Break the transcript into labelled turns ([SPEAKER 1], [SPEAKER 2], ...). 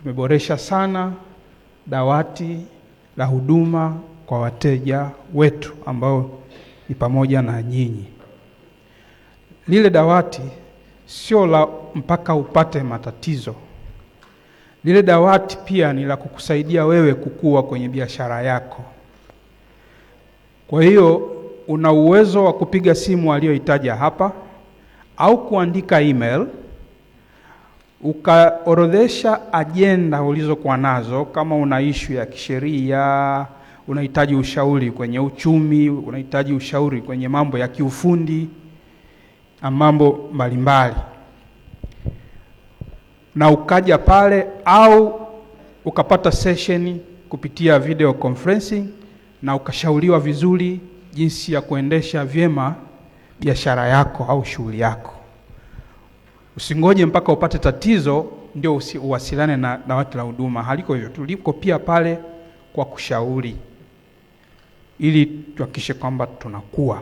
[SPEAKER 1] Tumeboresha sana dawati la huduma kwa wateja wetu ambao ni pamoja na nyinyi. Lile dawati sio la mpaka upate matatizo. Lile dawati pia ni la kukusaidia wewe kukua kwenye biashara yako. Kwa hiyo una uwezo wa kupiga simu aliyoitaja hapa au kuandika email, ukaorodhesha ajenda ulizokuwa nazo. Kama una issue ya kisheria, unahitaji ushauri kwenye uchumi, unahitaji ushauri kwenye mambo ya kiufundi na mambo mbalimbali, na ukaja pale au ukapata session kupitia video conferencing na ukashauriwa vizuri jinsi ya kuendesha vyema biashara yako au shughuli yako. Usingoje mpaka upate tatizo ndio uwasiliane na dawati la huduma. Haliko hivyo. Tuliko pia pale kwa kushauri ili tuhakikishe kwamba tunakuwa